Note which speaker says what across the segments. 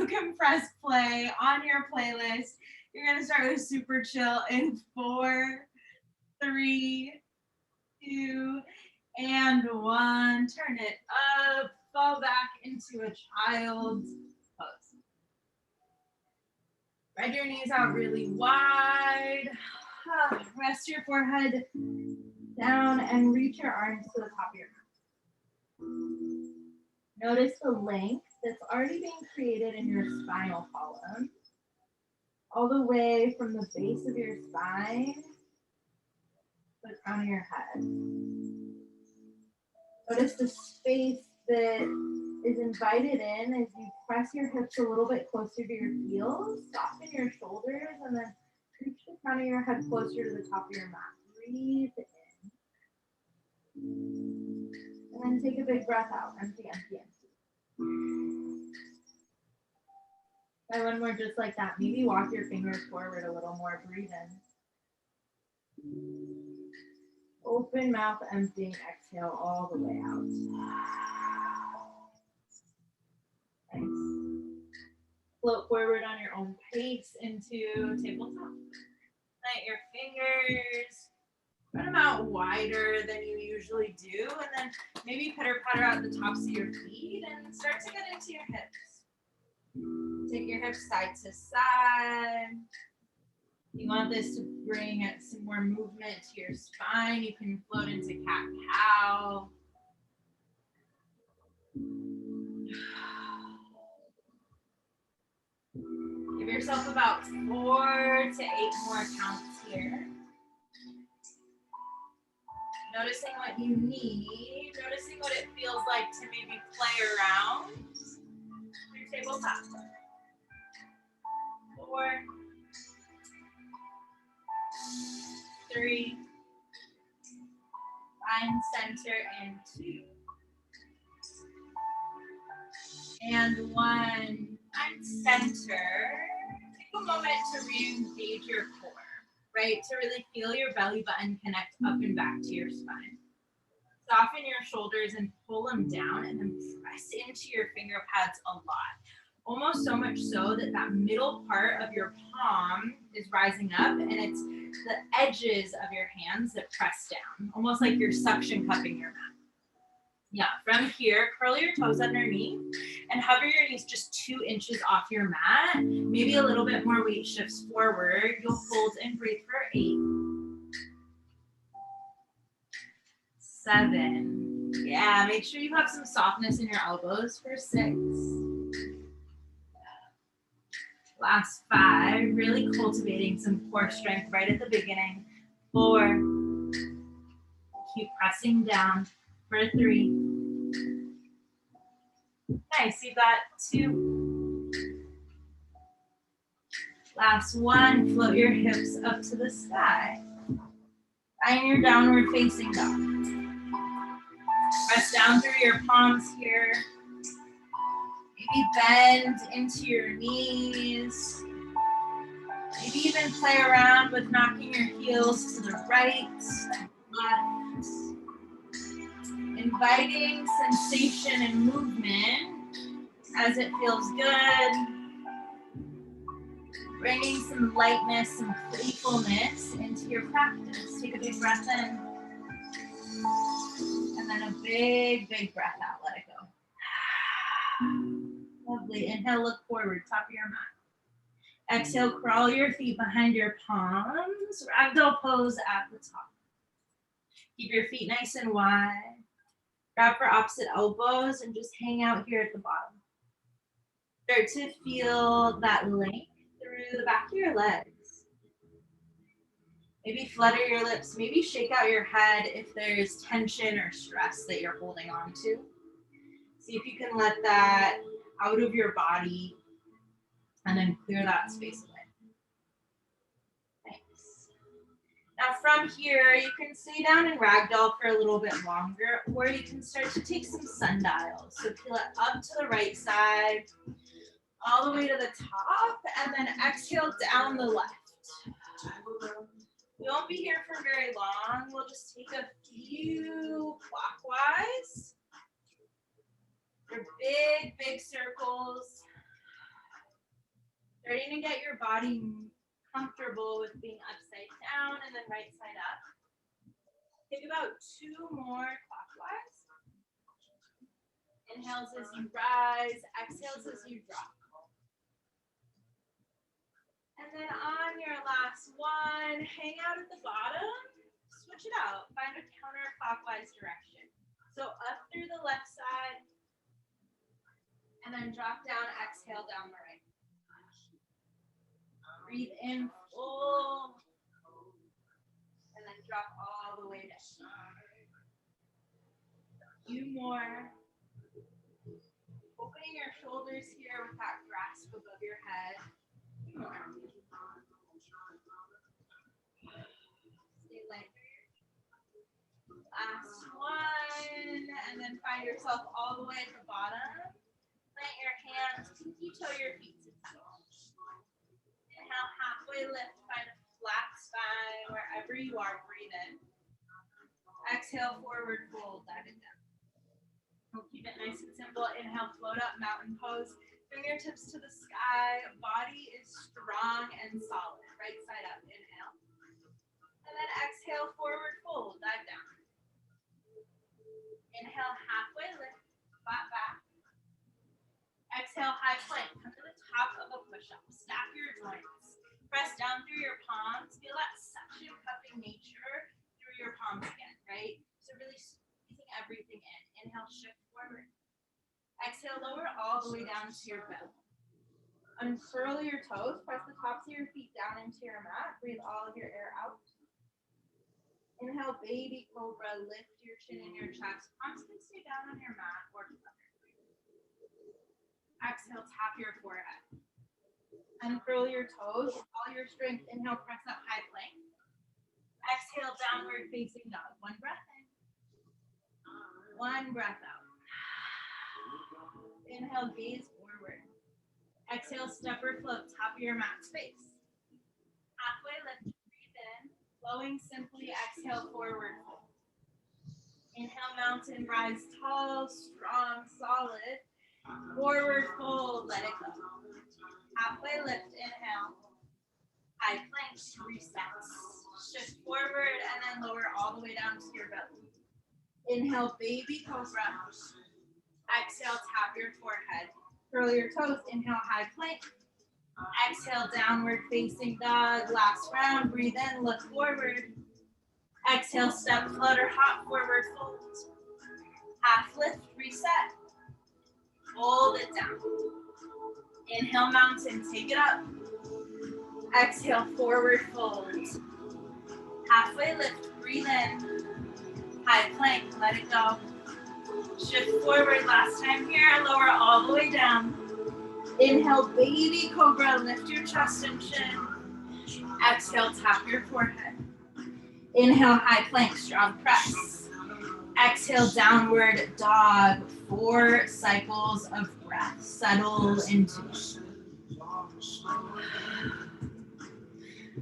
Speaker 1: you can press play on your playlist. You're going to start with super chill in 4, 3, 2, and 1. Turn it up. Fall back into a child's pose. Spread your knees out really wide. Rest your forehead down and reach your arms to the top of your mat. Notice the length that's already being created in your spinal column, all the way from the base of your spine to the crown of your head. Notice the space that is invited in as you press your hips a little bit closer to your heels, soften your shoulders, and then reach the crown of your head closer to the top of your mat. Breathe in. And then take a big breath out. Empty, empty, empty. And one more just like that. Maybe walk your fingers forward a little more. Breathe in. Open mouth, emptying. Exhale all the way out. Nice. Float forward on your own pace into tabletop. Plant your fingers. Spread them out wider than you usually do. And then maybe pitter patter out the tops of your feet and start to get into your hips. Take your hips side to side. You want this to bring some more movement to your spine. You can float into cat-cow. Give yourself about 4 to 8 more counts here. Noticing what you need, noticing what it feels like to maybe play around your tabletop. 4, 3, find center in 2, and 1. Find center. Take a moment to re-engage your core, right? To really feel your belly button connect up and back to your spine. Soften your shoulders and pull them down, and then press into your finger pads a lot. Almost so much so that that middle part of your palm is rising up, and it's the edges of your hands that press down, almost like you're suction cupping your mat. Yeah, from here, curl your toes underneath and hover your knees just 2 inches off your mat. Maybe a little bit more weight shifts forward. You'll hold and breathe for 8, 7. Yeah, make sure you have some softness in your elbows for 6. Last 5, really cultivating some core strength right at the beginning. 4. Keep pressing down for 3. Nice, you got 2. Last 1, float your hips up to the sky. Find your downward facing dog. Press down through your palms here. Maybe bend into your knees. Maybe even play around with knocking your heels to the right and left. Inviting sensation and movement as it feels good. Bringing some lightness, some playfulness into your practice. Take a big breath in. And then a big, big breath out. Let it go. Lovely. Inhale, look forward, top of your mat. Exhale, crawl your feet behind your palms. Ragdoll pose at the top. Keep your feet nice and wide. Grab for opposite elbows and just hang out here at the bottom. Start to feel that length through the back of your legs. Maybe flutter your lips. Maybe shake out your head if there's tension or stress that you're holding on to. See if you can let that out of your body and then clear that space away. Thanks. Now from here, you can stay down in ragdoll for a little bit longer, or you can start to take some sundials. So peel it up to the right side, all the way to the top, and then exhale down the left. We won't be here for very long. We'll just take a few clockwise. They're big, big circles. Starting to get your body comfortable with being upside down and then right side up. Take about 2 more clockwise. Inhales as you rise, exhales as you drop. And then on your last one, hang out at the bottom, switch it out, find a counterclockwise direction. So up through the left side, and then drop down, exhale down the right. Breathe in full, and then drop all the way down. A few more. Opening your shoulders here with that grasp above your head. More. Stay light. Last one, and then find yourself all the way at the bottom. Plant your hands, pinky toe your feet to touch. Inhale, halfway lift, find a flat spine wherever you are, breathe in. Exhale, forward fold, dive it down. We'll keep it nice and simple. Inhale, float up, mountain pose. Fingertips to the sky. Body is strong and solid. Right side up, inhale. And then exhale, forward fold, dive down. Inhale, halfway lift, flat back. Exhale, high plank. Come to the top of a push-up. Stack your joints. Press down through your palms. Feel that suction cupping nature through your palms again, right? So really squeezing everything in. Inhale, shift forward. Exhale, lower all the way down to your belly. Uncurl your toes. Press the tops of your feet down into your mat. Breathe all of your air out. Inhale, baby cobra. Lift your chin and your chest. Arms can stay down on your mat or together. Exhale, tap your forehead. Uncurl your toes. All your strength. Inhale, press up, high plank. Exhale, downward facing dog. One breath in. One breath out. Inhale, gaze forward. Exhale, step or float, top of your mat space. Halfway lift, breathe in. Flowing simply, exhale, forward fold. Inhale, mountain, rise tall, strong, solid. Forward fold, let it go. Halfway lift, inhale. High plank, resets. Shift forward and then lower all the way down to your belly. Inhale, baby cobra. Exhale, tap your forehead. Curl your toes. Inhale, high plank. Exhale, downward facing dog. Last round. Breathe in, look forward. Exhale, step, flutter, hop, forward fold. Half lift, reset. Hold it down. Inhale, mountain, take it up. Exhale, forward fold. Halfway lift, breathe in. High plank, let it go. Shift forward, last time here, lower all the way down. Inhale, baby cobra, lift your chest and chin. Exhale, tap your forehead. Inhale, high plank, strong press. Exhale, downward dog, 4 cycles of breath. Settle into it.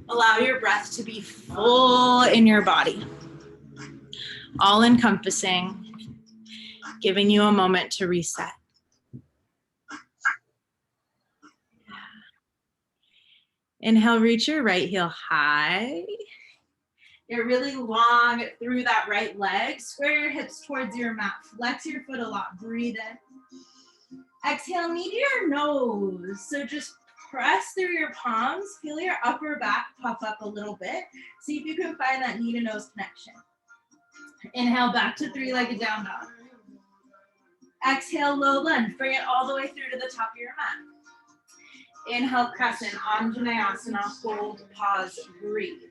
Speaker 1: Allow your breath to be full in your body. All encompassing, giving you a moment to reset. Inhale, reach your right heel high. Get really long through that right leg. Square your hips towards your mat. Flex your foot a lot. Breathe in. Exhale, knee to your nose. So just press through your palms. Feel your upper back puff up a little bit. See if you can find that knee to nose connection. Inhale, back to 3-legged down dog. Exhale, low lunge. Bring it all the way through to the top of your mat. Inhale, crescent, Anjaneyasana, hold, pause, breathe.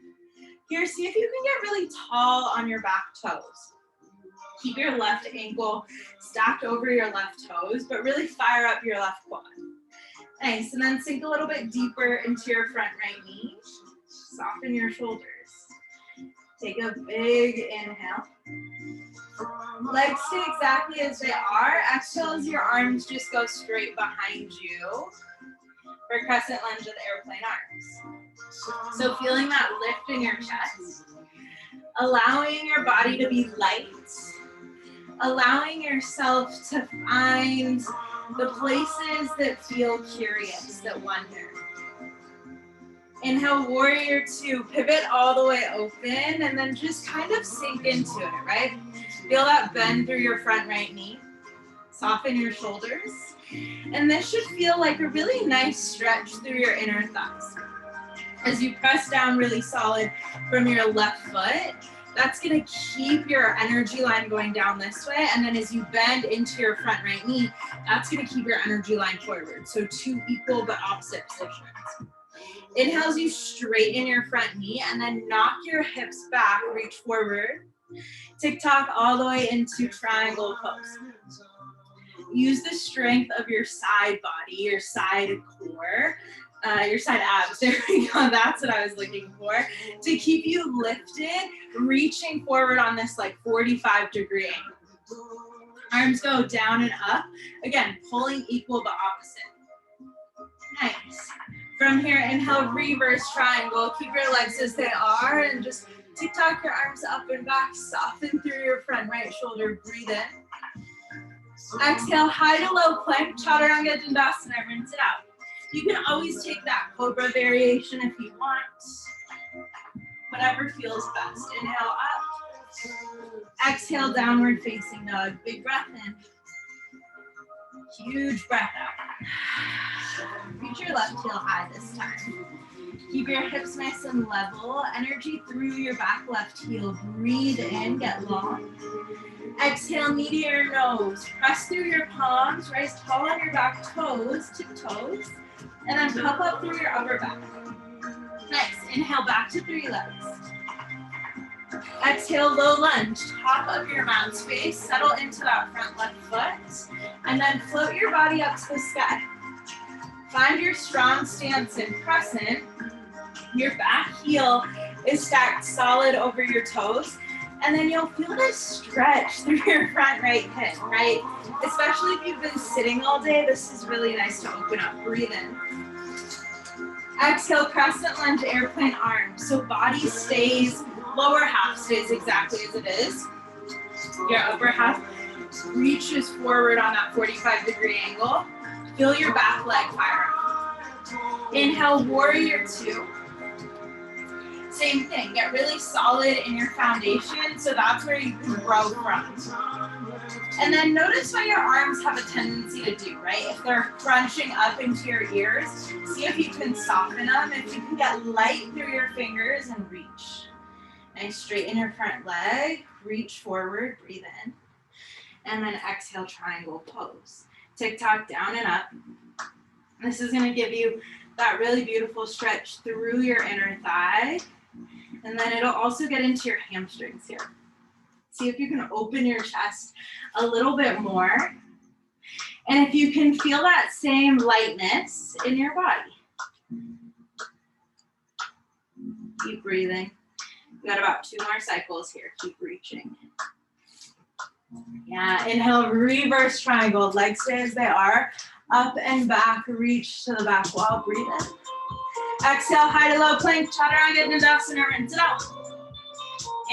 Speaker 1: Here, see if you can get really tall on your back toes. Keep your left ankle stacked over your left toes, but really fire up your left quad. Nice, and then sink a little bit deeper into your front right knee. Soften your shoulders. Take a big inhale. Legs stay exactly as they are. Exhale as your arms just go straight behind you. For crescent lunge with airplane arms. So feeling that lift in your chest. Allowing your body to be light. Allowing yourself to find the places that feel curious, that wonder. Inhale, warrior two, pivot all the way open and then just kind of sink into it, right? Feel that bend through your front right knee. Soften your shoulders. And this should feel like a really nice stretch through your inner thighs. As you press down really solid from your left foot, that's gonna keep your energy line going down this way. And then as you bend into your front right knee, that's gonna keep your energy line forward. So two equal but opposite positions. Inhales, you straighten your front knee and then knock your hips back, reach forward. Tick-tock all the way into triangle pose. Use the strength of your side body, your side core, your side abs, there we go, that's what I was looking for, to keep you lifted, reaching forward on this like 45-degree angle. Arms go down and up, again, pulling equal but opposite. Nice. From here, inhale, reverse triangle, keep your legs as they are, and just tick-tock your arms up and back, soften through your front right shoulder, breathe in. Exhale, high to low plank, chaturanga dandasana, rinse it out. You can always take that Cobra variation if you want. Whatever feels best. Inhale up. Exhale, downward facing dog. Big breath in. Huge breath out. Reach your left heel high this time. Keep your hips nice and level. Energy through your back left heel. Breathe in, get long. Exhale, knee to your nose. Press through your palms, rise tall on your back toes, tiptoes, and then puff up through your upper back. Nice. Inhale, back to three legs. Exhale, low lunge. Top of your mat space. Settle into that front left foot, and then float your body up to the sky. Find your strong stance in crescent. Your back heel is stacked solid over your toes. And then you'll feel this stretch through your front right hip, right? Especially if you've been sitting all day, this is really nice to open up. Breathe in. Exhale, crescent lunge, airplane arms. So body stays, lower half stays exactly as it is. Your upper half reaches forward on that 45-degree angle. Feel your back leg fire up. Inhale, warrior two. Same thing, get really solid in your foundation, so that's where you can grow from. And then notice what your arms have a tendency to do, right? If they're crunching up into your ears, see if you can soften them, if you can get light through your fingers and reach. Nice, straighten your front leg, reach forward, breathe in. And then exhale, triangle pose. Tick-tock down and up. This is gonna give you that really beautiful stretch through your inner thigh. And then it'll also get into your hamstrings here. See if you can open your chest a little bit more. And if you can feel that same lightness in your body. Keep breathing. We've got about 2 more cycles here. Keep reaching. Yeah, inhale, reverse triangle. Legs stay as they are. Up and back, reach to the back wall. Breathe in. Exhale, high to low plank, chaturanga dandasana, rinse it out.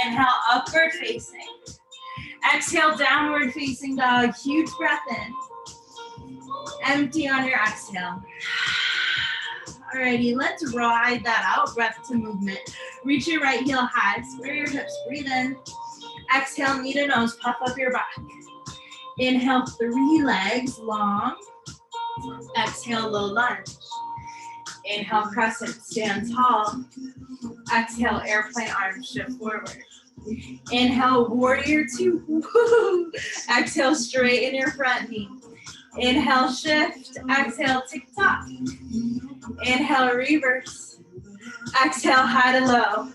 Speaker 1: Inhale, upward facing. Exhale, downward facing dog. Huge breath in. Empty on your exhale. Alrighty, let's ride that out. Breath to movement. Reach your right heel high. Square your hips. Breathe in. Exhale, knee to nose. Puff up your back. Inhale, 3 legs long. Exhale, low lunge. Inhale, crescent, stand tall. Exhale, airplane arms shift forward. Inhale, warrior two. Woo-hoo. Exhale, straighten your front knee. Inhale, shift. Exhale, tick-tock. Inhale, reverse. Exhale, high to low.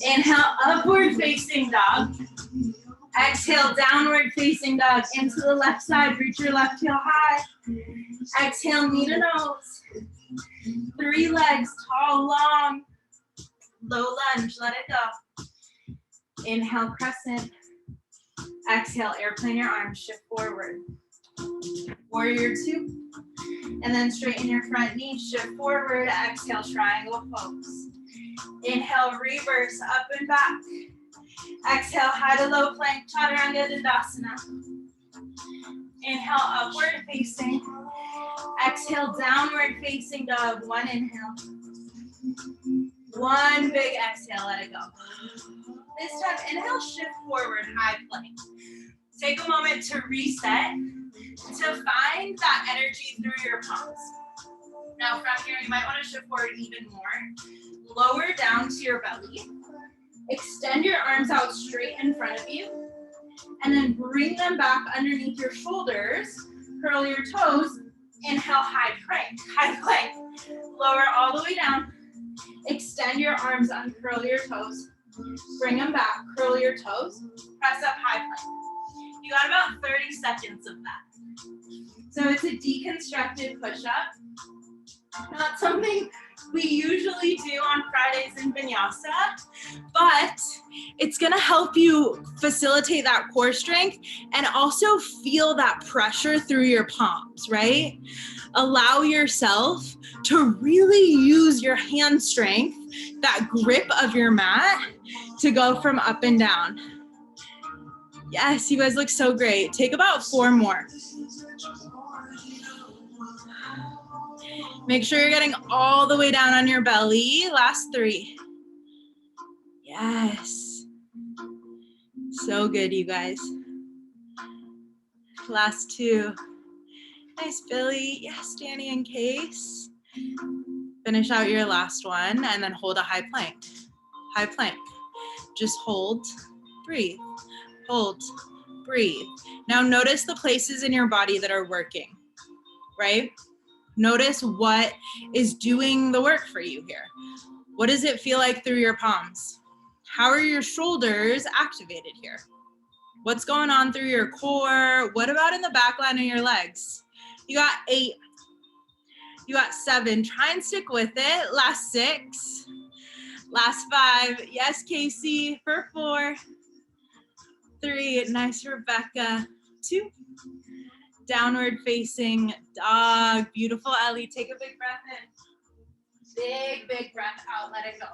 Speaker 1: Inhale, upward facing dog. Exhale, downward facing dog. Into the left side, reach your left heel high. Exhale, knee to nose. 3 legs, tall, long. Low lunge, let it go. Inhale, crescent. Exhale, airplane your arms, shift forward. Warrior two. And then straighten your front knee, shift forward. Exhale, triangle pose. Inhale, reverse, up and back. Exhale, high to low plank, chaturanga dandasana. Inhale, upward facing. Exhale, downward facing dog. 1 inhale. One big exhale, let it go. This time, inhale, shift forward, high plank. Take a moment to reset, to find that energy through your palms. Now from here, you might want to shift forward even more. Lower down to your belly. Extend your arms out straight in front of you. And then bring them back underneath your shoulders. Curl your toes. Inhale, high plank. High plank. Lower all the way down. Extend your arms, uncurl your toes. Bring them back, curl your toes. Press up, high plank. You got about 30 seconds of that. So it's a deconstructed push-up. Not something we usually do on Fridays in Vinyasa, but it's gonna help you facilitate that core strength and also feel that pressure through your palms, right? Allow yourself to really use your hand strength, that grip of your mat, to go from up and down. Yes, you guys look so great. Take about 4 more. Make sure you're getting all the way down on your belly. Last 3. Yes. So good, you guys. Last 2. Nice, Billy. Yes, Danny and Case. Finish out your last one and then hold a high plank. High plank. Just hold, breathe, hold, breathe. Now notice the places in your body that are working, right? Notice what is doing the work for you here. What does it feel like through your palms? How are your shoulders activated here? What's going on through your core? What about in the back line of your legs? You got 8. You got 7. Try and stick with it. Last 6. Last 5. Yes, Casey, for 4. 3. Nice, Rebecca. 2. Downward facing dog. Beautiful, Ellie. Take a big breath in. Big, big breath out. Let it go.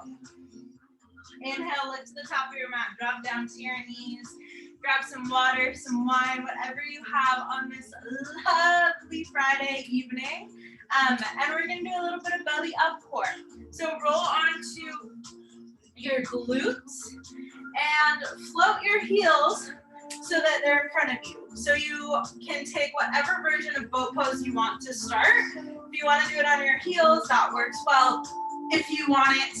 Speaker 1: Inhale, lift to the top of your mat. Drop down to your knees. Grab some water, some wine, whatever you have on this lovely Friday evening. And we're going to do a little bit of belly up core. So roll onto your glutes and float your heels so that they're in front of you. So you can take whatever version of boat pose you want to start. If you want to do it on your heels, that works well. If you want it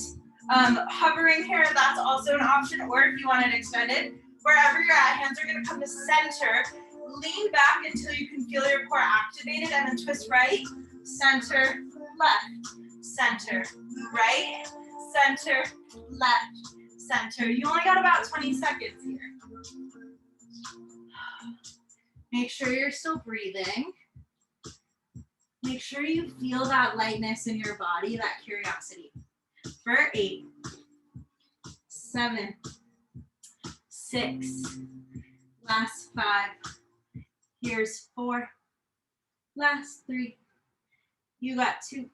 Speaker 1: hovering here, that's also an option. Or if you want it extended, wherever you're at, hands are going to come to center. Lean back until you can feel your core activated and then twist right, center, left, center, right, center, left, center. You only got about 20 seconds here. Make sure you're still breathing. Make sure you feel that lightness in your body, that curiosity. For 8, 7, 6, last 5, here's 4, last 3, you got 2,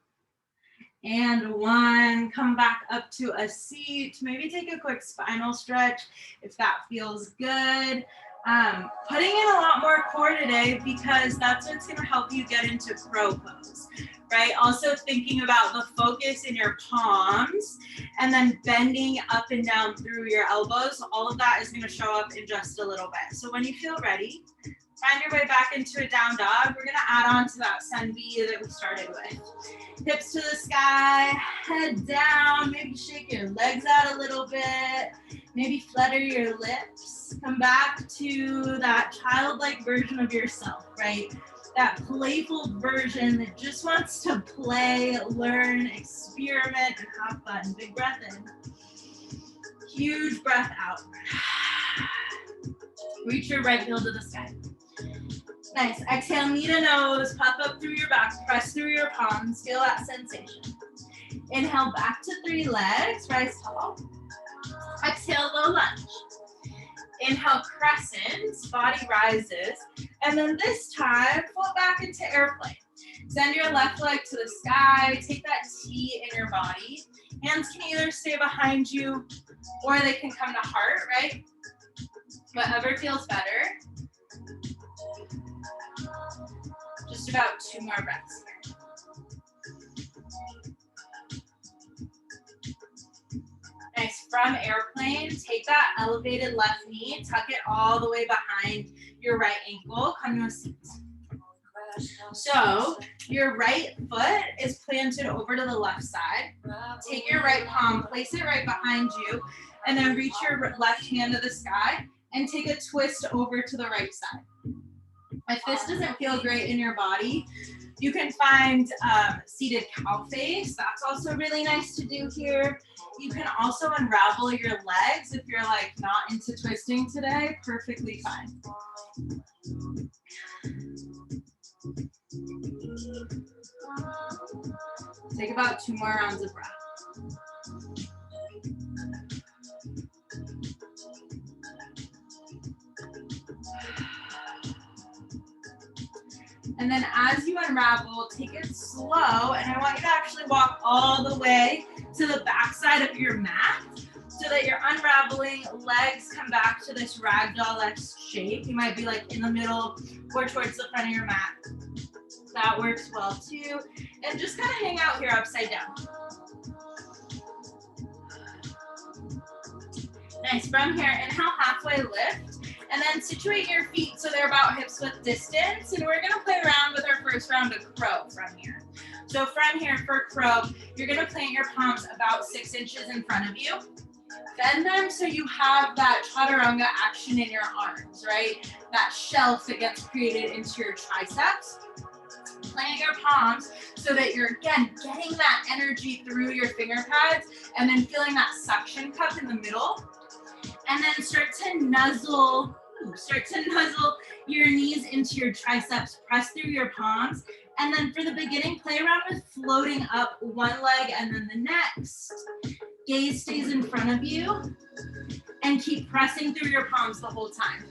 Speaker 1: and 1. Come back up to a seat. Maybe take a quick spinal stretch if that feels good. Putting in a lot more core today because that's what's going to help you get into crow pose, right? Also thinking about the focus in your palms and then bending up and down through your elbows. All of that is going to show up in just a little bit. So when you feel ready, find your way back into a down dog. We're going to add on to that sun V that we started with. Hips to the sky, head down, maybe shake your legs out a little bit, maybe flutter your lips. Come back to that childlike version of yourself, right? That playful version that just wants to play, learn, experiment, and have fun. Big breath in. Huge breath out. Reach your right heel to the sky. Nice. Exhale, knee to nose, puff up through your back, press through your palms, feel that sensation. Inhale, back to 3 legs, rise tall. Exhale, low lunge. Inhale, crescent, body rises. And then this time, float back into airplane. Send your left leg to the sky, take that T in your body. Hands can either stay behind you or they can come to heart, right? Whatever feels better. Just about 2 more breaths here. From airplane, take that elevated left knee, tuck it all the way behind your right ankle, come to a seat. So your right foot is planted over to the left side. Take your right palm, place it right behind you, and then reach your left hand to the sky and take a twist over to the right side. If this doesn't feel great in your body, you can find seated cow face. That's also really nice to do here. You can also unravel your legs if you're like not into twisting today, perfectly fine. Take about 2 more rounds of breath. And then as you unravel, take it slow, and I want you to actually walk all the way to the back side of your mat so that you're unraveling, legs come back to this ragdoll-esque shape. You might be like in the middle or towards the front of your mat. That works well too. And just kind of hang out here upside down. Nice. From here, inhale, halfway lift. And then situate your feet so they're about hips width distance. And we're gonna play around with our first round of crow from here. So from here for crow, you're gonna plant your palms about 6 inches in front of you. Bend them so you have that chaturanga action in your arms, right? That shelf that gets created into your triceps. Plant your palms so that you're, again, getting that energy through your finger pads and then feeling that suction cup in the middle. And then start to nuzzle your knees into your triceps, press through your palms. And then for the beginning, play around with floating up one leg and then the next. Gaze stays in front of you and keep pressing through your palms the whole time.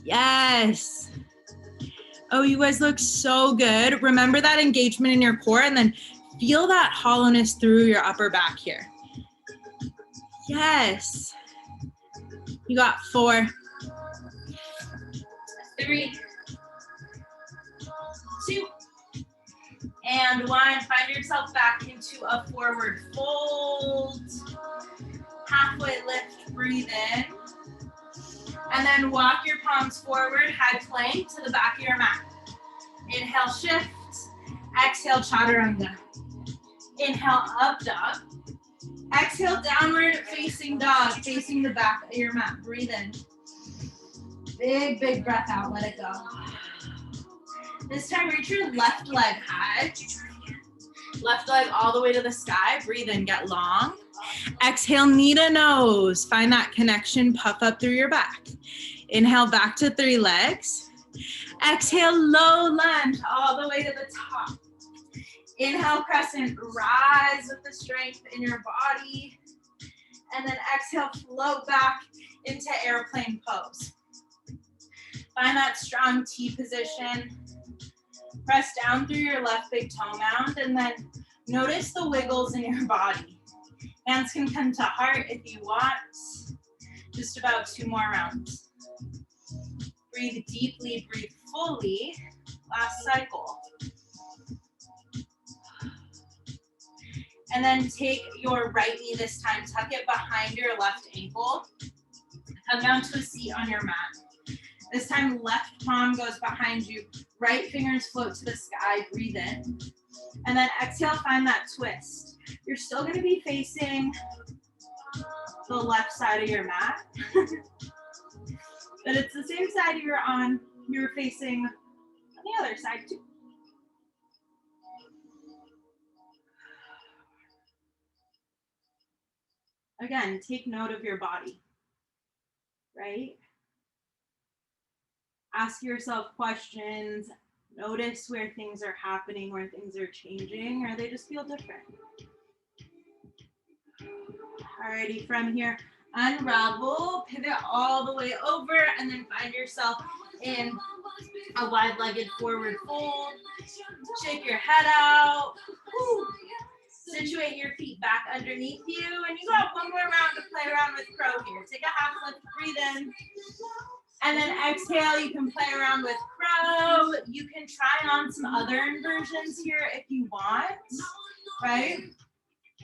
Speaker 2: Yes. Oh, you guys look so good. Remember that engagement in your core and then feel that hollowness through your upper back here. Yes. You got 4,
Speaker 1: 3, 2, and 1. Find yourself back into a forward fold. Halfway lift, breathe in. And then walk your palms forward, high plank to the back of your mat. Inhale, shift. Exhale, chaturanga. Inhale, up dog. Exhale, downward facing dog, facing the back of your mat. Breathe in. Big, big breath out, let it go. This time, reach your left leg high. Left leg all the way to the sky. Breathe in, get long.
Speaker 2: Exhale, knee to nose. Find that connection, puff up through your back. Inhale, back to 3 legs. Exhale, low lunge all the way to the top.
Speaker 1: Inhale, crescent, rise with the strength in your body. And then exhale, float back into airplane pose. Find that strong T position. Press down through your left big toe mound and then notice the wiggles in your body. Hands can come to heart if you want. Just about 2 more rounds. Breathe deeply, breathe fully. Last cycle. And then take your right knee this time, tuck it behind your left ankle. Come down to a seat on your mat. This time, left palm goes behind you. Right fingers float to the sky, breathe in. And then exhale, find that twist. You're still gonna be facing the left side of your mat. But it's the same side you're facing on the other side too. Again, take note of your body, right? Ask yourself questions, notice where things are happening, where things are changing, or they just feel different. Alrighty, from here, unravel, pivot all the way over, and then find yourself in a wide-legged forward fold. Shake your head out. Woo. Situate your feet back underneath you, and you got 1 more round to play around with crow here. Take a half lift, breathe in, and then exhale. You can play around with crow. You can try on some other inversions here if you want, right?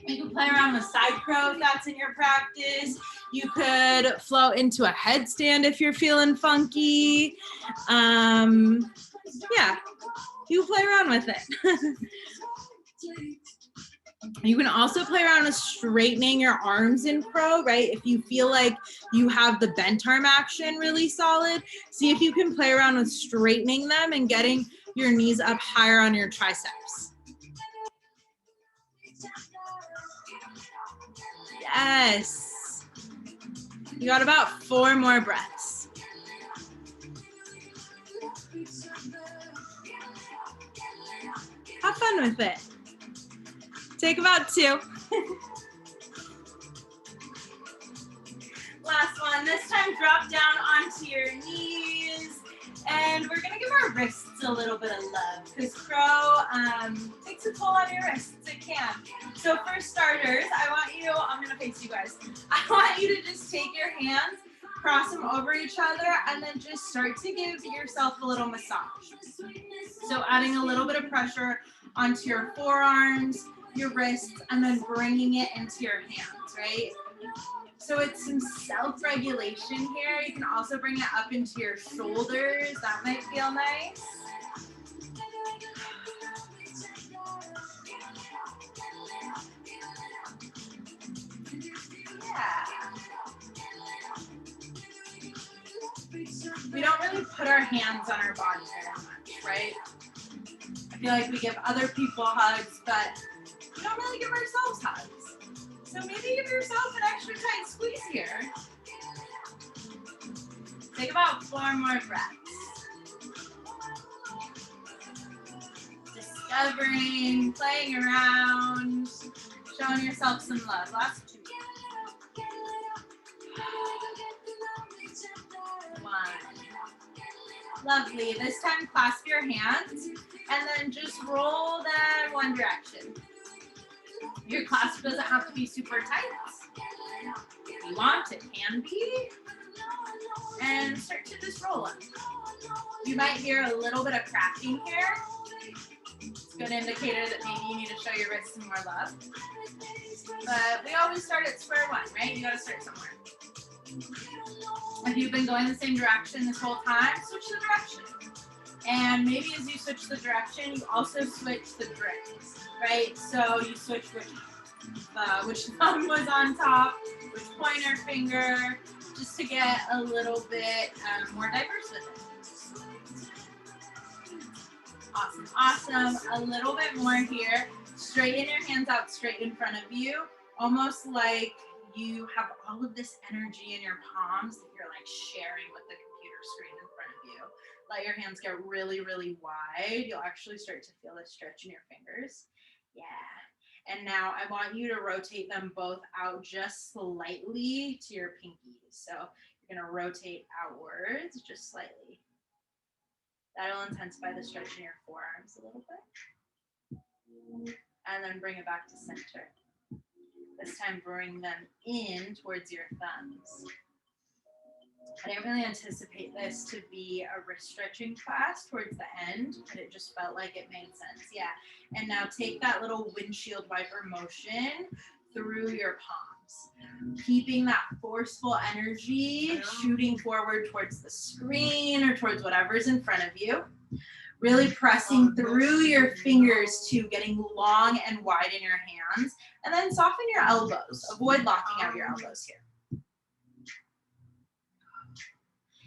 Speaker 2: You can play around with side crow if that's in your practice. You could float into a headstand if you're feeling funky. Yeah, you can play around with it. You can also play around with straightening your arms in crow, right? If you feel like you have the bent arm action really solid, see if you can play around with straightening them and getting your knees up higher on your triceps. Yes. You got about 4 more breaths. Have fun with it. Take about 2. Last one. This time drop down onto your knees. And we're going to give our wrists a little bit of love because crow takes a toll on your wrists. It can. So for starters, I'm going to face you guys. I want you to just take your hands, cross them over each other, and then just start to give yourself a little massage. So adding a little bit of pressure onto your forearms, your wrists, and then bringing it into your hands, right? So it's some self-regulation here. You can also bring it up into your shoulders. That might feel nice. Yeah. We don't really put our hands on our body very much, right? I feel like we give other people hugs, but we don't really give ourselves hugs. So maybe give yourself an extra tight squeeze here. Take about 4 more breaths. Discovering, playing around, showing yourself some love. Last 2. 1. Lovely. This time clasp your hands and then just roll them one direction. Your clasp doesn't have to be super tight. If you want, it can be. And start to just roll them. You might hear a little bit of cracking here. It's a good indicator that maybe you need to show your wrists some more love. But we always start at square one, right? You gotta start somewhere. If you've been going the same direction this whole time, switch the direction. And maybe as you switch the direction, you also switch the grip, right? So you switch which thumb was on top, which pointer finger, just to get a little bit more diverse with it. Awesome, awesome. A little bit more here. Straighten your hands out straight in front of you, almost like you have all of this energy in your palms that you're like sharing with the computer screen in front of you. Let your hands get really, really wide. You'll actually start to feel a stretch in your fingers. Yeah. And now I want you to rotate them both out just slightly to your pinkies. So you're going to rotate outwards just slightly. That'll intensify the stretch in your forearms a little bit. And then bring it back to center. This time bring them in towards your thumbs. I didn't really anticipate this to be a wrist stretching class towards the end, but it just felt like it made sense. Yeah. And now take that little windshield wiper motion through your palms, keeping that forceful energy shooting forward towards the screen or towards whatever's in front of you. Really pressing through your fingers to getting long and wide in your hands, and then soften your elbows. Avoid locking out your elbows here.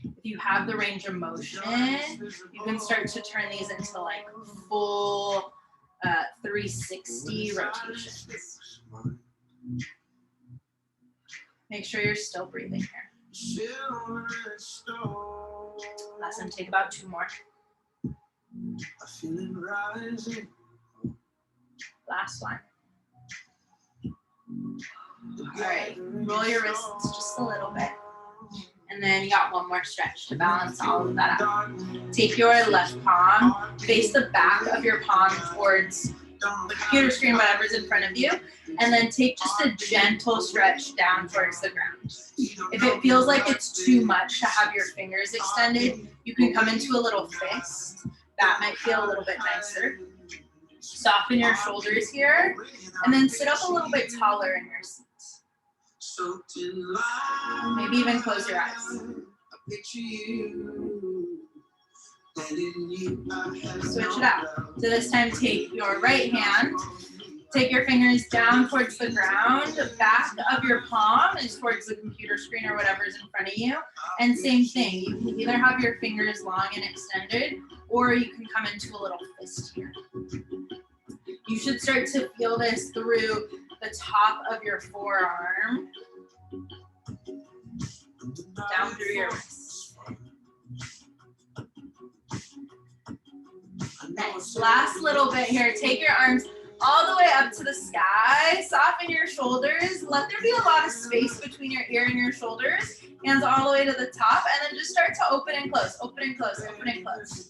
Speaker 2: If you have the range of motion, you can start to turn these into like full 360 rotations. Make sure you're still breathing here. Last time, take about 2 more. Last one. All right, roll your wrists just a little bit. And then you got 1 more stretch to balance all of that out. Take your left palm, face the back of your palm towards the computer screen, whatever's in front of you, and then take just a gentle stretch down towards the ground. If it feels like it's too much to have your fingers extended, you can come into a little fist. That might feel a little bit nicer. Soften your shoulders here, and then sit up a little bit taller in your seat. Maybe even close your eyes. Switch it out. So this time take your right hand, take your fingers down towards the ground, back of your palm is towards the computer screen or whatever's in front of you. And same thing, you can either have your fingers long and extended, or you can come into a little fist here. You should start to feel this through the top of your forearm, down through your wrist. Nice. Last little bit here. Take your arms all the way up to the sky. Soften your shoulders. Let there be a lot of space between your ear and your shoulders. Hands all the way to the top, and then just start to open and close, open and close, open and close.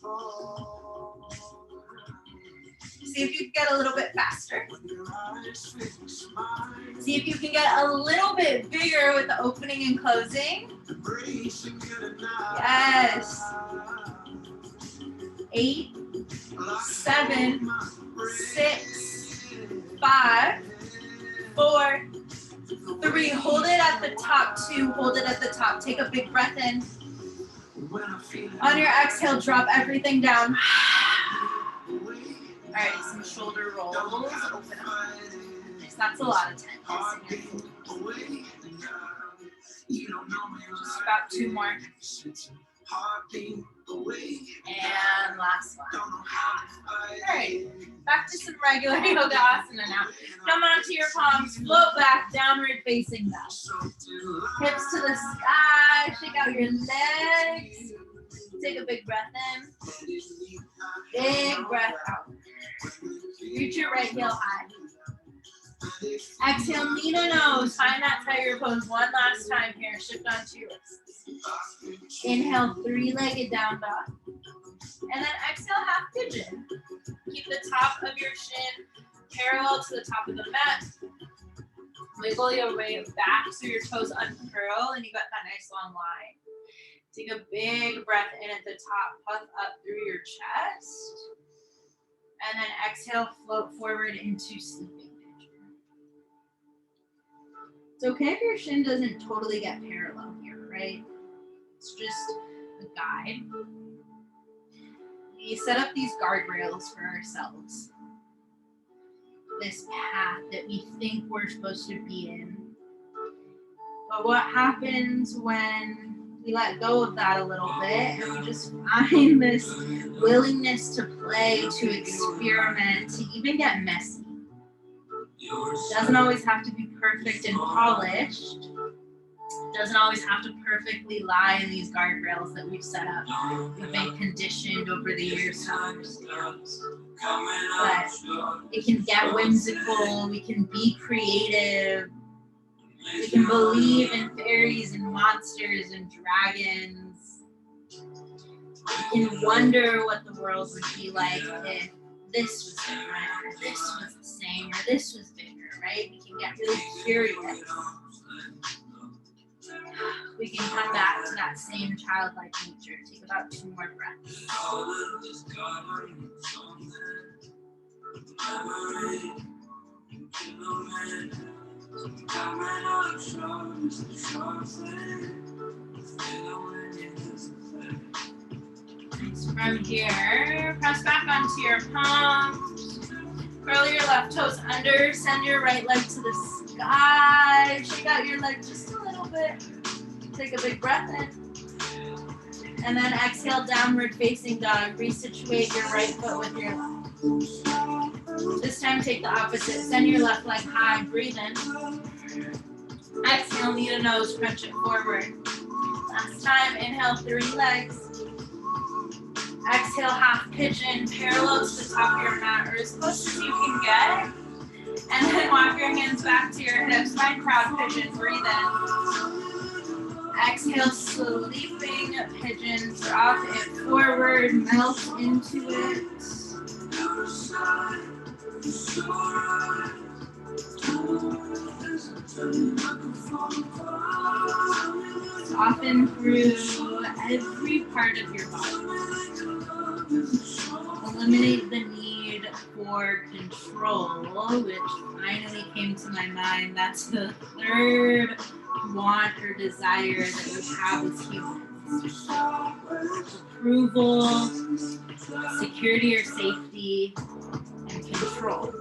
Speaker 2: See if you can get a little bit faster. See if you can get a little bit bigger with the opening and closing. Yes. 8, 7, 6, 5, 4, 3. Hold it at the top. 2. Hold it at the top. Take a big breath in. On your exhale, drop everything down. All right, some shoulder rolls. Open up. That's a lot of tension. Just about 2 more. And last one. All right, back to some regular yoga asana now. Come onto your palms, float back, downward facing dog. Hips to the sky, shake out your legs. Take a big breath in. Big breath out. Reach your right heel high. Exhale, knee to nose. Find that tiger pose one last time here. Shift onto your wrists. Inhale, 3-legged down dog. And then exhale, half pigeon. Keep the top of your shin parallel to the top of the mat. Wiggle your way back so your toes uncurl and you got that nice long line. Take a big breath in at the top, puff up through your chest. And then exhale, float forward into sleeping pigeon. It's okay if your shin doesn't totally get parallel here, right? It's just a guide. We set up these guardrails for ourselves. This path that we think we're supposed to be in. But what happens when we let go of that a little bit and we just find this willingness to play, to experiment, to even get messy? It doesn't always have to be perfect and polished. It doesn't always have to perfectly lie in these guardrails that we've set up. We've been conditioned over the years to understand. But it can get whimsical, we can be creative, we can believe in fairies and monsters and dragons. We can wonder what the world would be like if this was different, or this was the same, or this was bigger, right? We can get really curious. We can come back to that same childlike nature. Take about 2 more breaths. From here, press back onto your palms. Curl your left toes under. Send your right leg to the sky. Shake out your leg just a little bit. Take a big breath in. And then exhale, downward facing dog. Resituate your right foot with your left. This time take the opposite. Send your left leg high. Breathe in. Exhale, knee to nose. Crunch it forward. Last time, inhale, 3 legs. Exhale, half pigeon, parallel to the top of your mat, or as close as you can get. And then walk your hands back to your hips. Find crowd pigeon. Breathe in. Exhale, sleeping pigeon. Drop it forward. Melt into it. Soften through every part of your body. Eliminate the need for or control, which finally came to my mind. That's the third want or desire that we have as humans. Approval, security or safety, and control.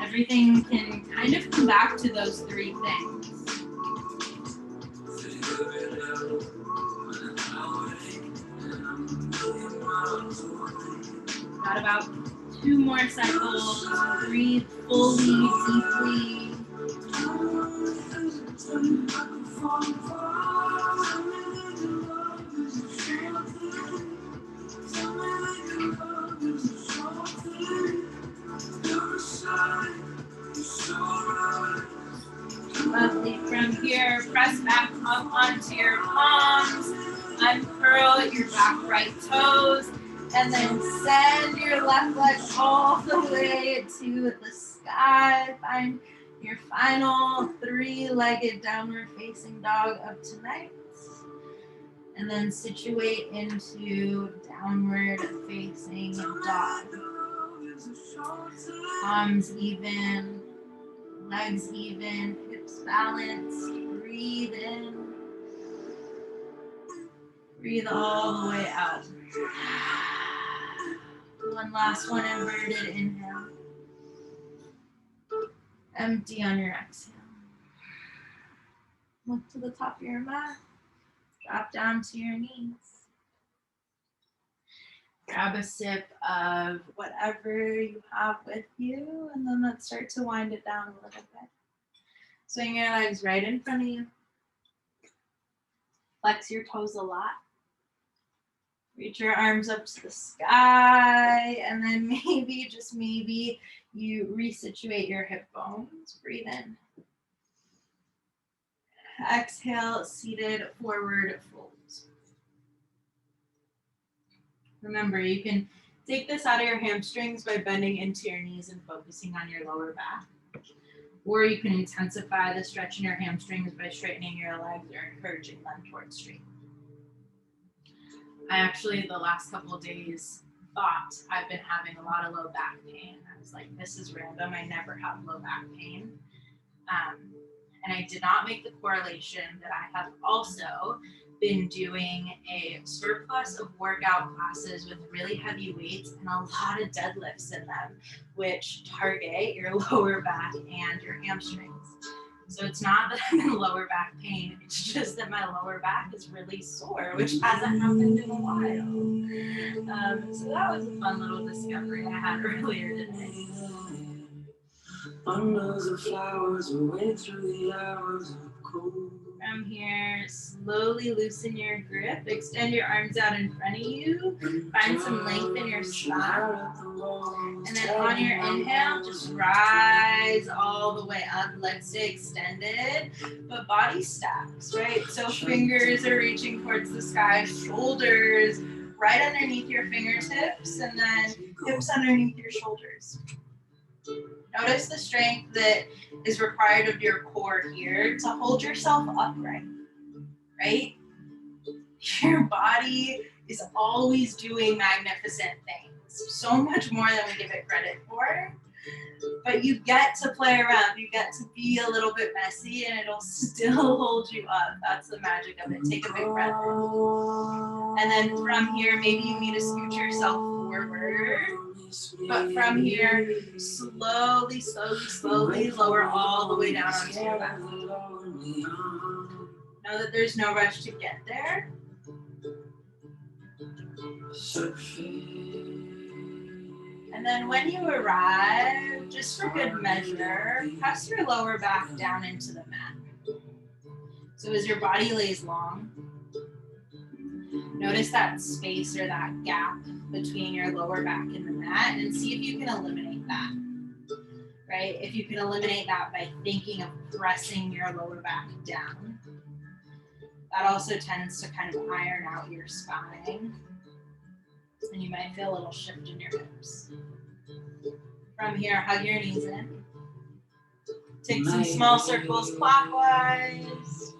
Speaker 2: Everything can kind of come back to those three things. Got about 2 more cycles. Breathe fully, deeply. Lovely. From here, press back up onto your palms. Uncurl your back right toes. And then send your left leg all the way to the sky. Find your final 3-legged downward facing dog of tonight. And then situate into downward facing dog. Palms even, legs even, hips balanced. Breathe in. Breathe all the way out. One last one, inverted inhale. Empty on your exhale. Look to the top of your mat. Drop down to your knees. Grab a sip of whatever you have with you, and then let's start to wind it down a little bit. Swing your legs right in front of you. Flex your toes a lot. Reach your arms up to the sky, and then maybe, just maybe, you resituate your hip bones. Breathe in. Exhale, seated forward folds. Remember, you can take this out of your hamstrings by bending into your knees and focusing on your lower back. Or you can intensify the stretch in your hamstrings by straightening your legs or encouraging them towards straight. I actually, the last couple of days, thought I've been having a lot of low back pain. I was like, this is random. I never have low back pain. And I did not make the correlation that I have also been doing a surplus of workout classes with really heavy weights and a lot of deadlifts in them, which target your lower back and your hamstrings. So it's not that I'm in lower back pain, it's just that my lower back is really sore, which hasn't happened in a while. So that was a fun little discovery I had earlier today. Bundles of flowers away through the hours of cold. From here, slowly loosen your grip. Extend your arms out in front of you. Find some length in your spine. And then on your inhale, just rise all the way up. Legs stay extended, but body stacks, right? So fingers are reaching towards the sky, shoulders right underneath your fingertips, and then hips underneath your shoulders. Notice the strength that is required of your core here to hold yourself upright, right? Your body is always doing magnificent things, so much more than we give it credit for. But you get to play around, you get to be a little bit messy, and it'll still hold you up. That's the magic of it. Take a big breath in. And then from here, maybe you need to scoot yourself forward. But from here, slowly, slowly, slowly lower all the way down onto your back. Know that there's no rush to get there. And then when you arrive, just for good measure, press your lower back down into the mat. So as your body lays long, notice that space or that gap between your lower back and the mat, and see if you can eliminate that, right? If you can eliminate that by thinking of pressing your lower back down. That also tends to kind of iron out your spine, and you might feel a little shift in your hips. From here, hug your knees in. Take some small circles clockwise.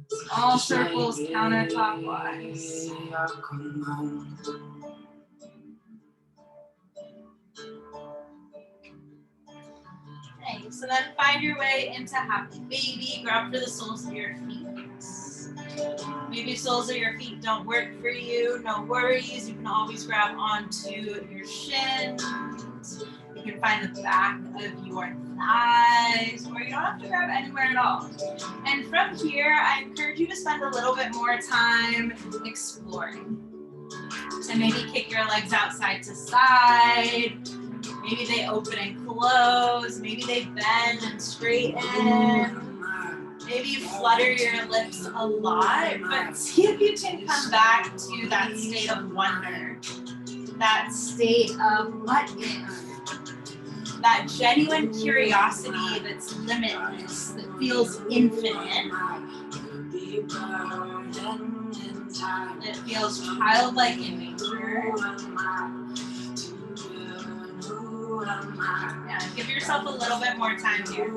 Speaker 2: Small circles counterclockwise. So then find your way into happy baby. Grab for the soles of your feet. Maybe soles of your feet don't work for you. No worries. You can always grab onto your shins. You can find the back of your thighs, or you don't have to grab anywhere at all. And from here, I encourage you to spend a little bit more time exploring. So maybe kick your legs out side to side. Maybe they open and close. Maybe they bend and straighten. Maybe you flutter your lips a lot, but see if you can come back to that state of wonder, that state of what if, that genuine curiosity that's limitless, that feels infinite. It feels childlike in nature. Yeah, give yourself a little bit more time here.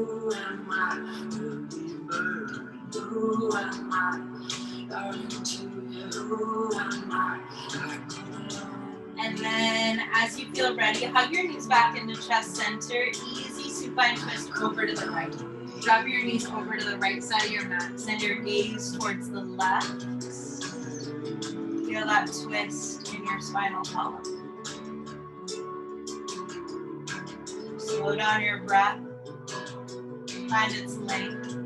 Speaker 2: And then as you feel ready, hug your knees back into chest center. Easy supine twist over to the right. Drop your knees over to the right side of your mat. Send your gaze towards the left. Feel that twist in your spinal column. Slow down your breath. Find its length.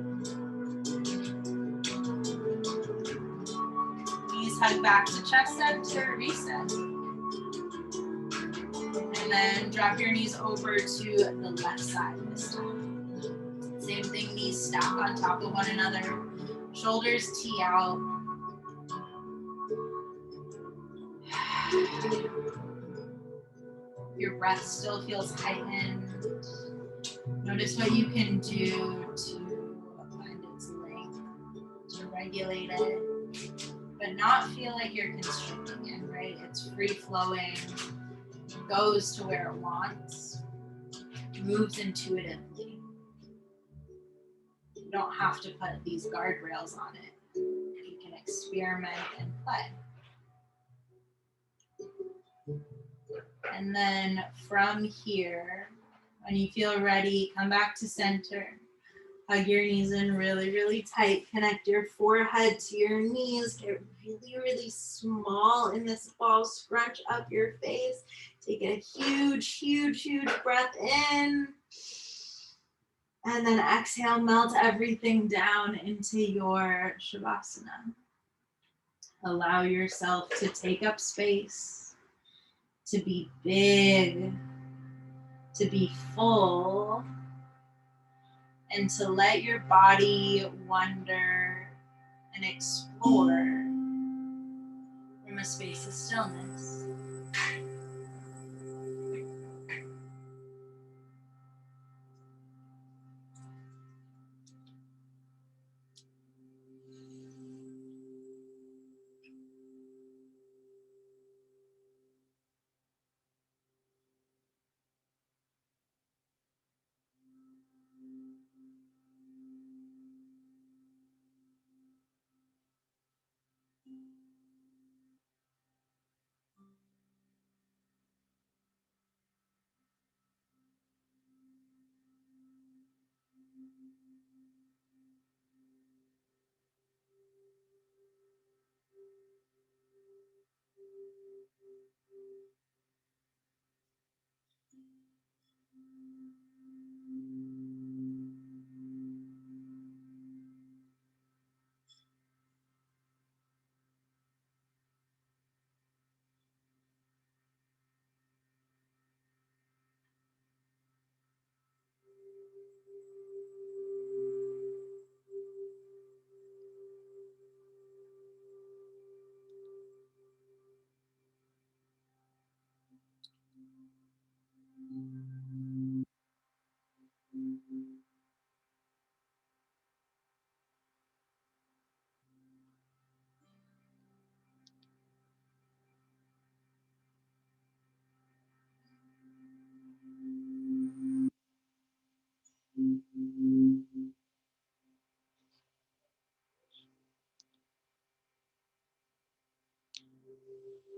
Speaker 2: Knees hug back to chest center, reset. And then drop your knees over to the left side this time. Same thing, knees stack on top of one another. Shoulders tee out. Your breath still feels heightened. Notice what you can do to find its length, to regulate it, but not feel like you're constricting it, right? It's free flowing, goes to where it wants, moves intuitively. You don't have to put these guardrails on it. You can experiment and play. And then from here, when you feel ready, come back to center. Hug your knees in really, really tight. Connect your forehead to your knees. Get really, really small in this ball. Scrunch up your face. Take a huge, huge, huge breath in. And then exhale, melt everything down into your Shavasana. Allow yourself to take up space, to be big, to be full, and to let your body wander and explore from a space of stillness.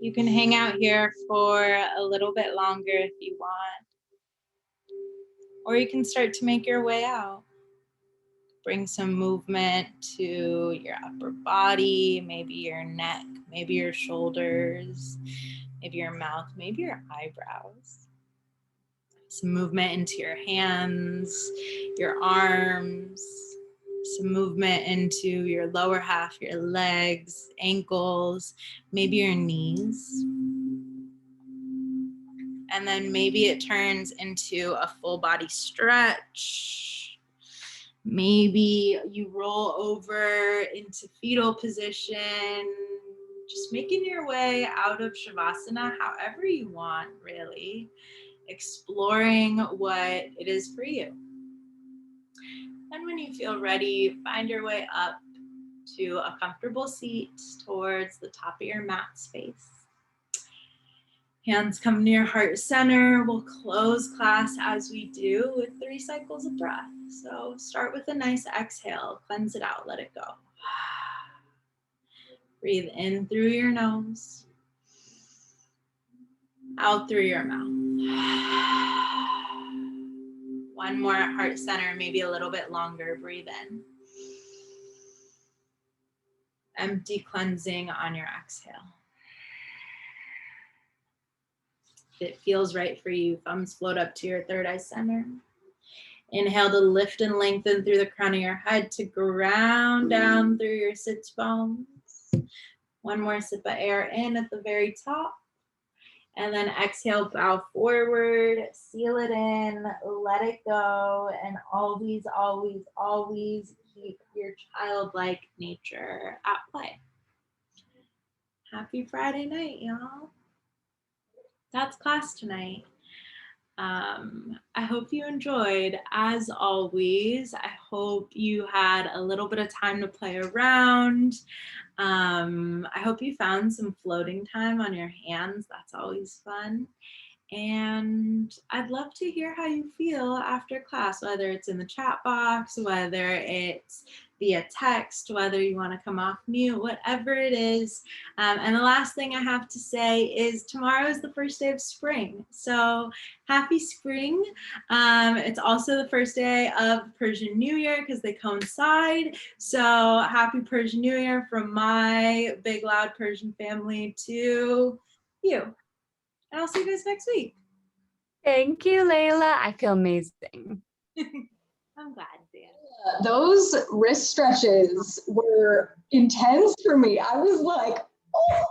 Speaker 2: You can hang out here for a little bit longer if you want. or you can start to make your way out. Bring some movement to your upper body, maybe your neck, maybe your shoulders, maybe your mouth, maybe your eyebrows. Some movement into your hands, your arms, some movement into your lower half, your legs, ankles, maybe your knees. And then maybe it turns into a full body stretch. Maybe you roll over into fetal position, just making your way out of Shavasana however you want, really, exploring what it is for you. And when you feel ready, find your way up to a comfortable seat towards the top of your mat space. Hands come near heart center. We'll close class as we do with 3 cycles of breath. So start with a nice exhale, cleanse it out, let it go. Breathe in through your nose, out through your mouth. One more at heart center, maybe a little bit longer. Breathe in. Empty cleansing on your exhale. If it feels right for you, thumbs float up to your third eye center. Inhale to lift and lengthen through the crown of your head to ground down through your sits bones. One more sip of air in at the very top. And then exhale, bow forward, seal it in, let it go, and always, always, always keep your childlike nature at play. Happy Friday night, y'all. That's class tonight. I hope you enjoyed. As always, I hope you had a little bit of time to play around. I hope you found some floating time on your hands. That's always fun. And I'd love to hear how you feel after class, whether it's in the chat box, whether it's via text, whether you want to come off mute, whatever it is. And the last thing I have to say is tomorrow is the first day of spring. So happy spring. It's also the first day of Persian New Year because they coincide. So happy Persian New Year from my big loud Persian family to you. And I'll see you guys next week.
Speaker 3: Thank you, Layla. I feel amazing.
Speaker 2: I'm glad, Dan.
Speaker 4: Those wrist stretches were intense for me. I was like, oh.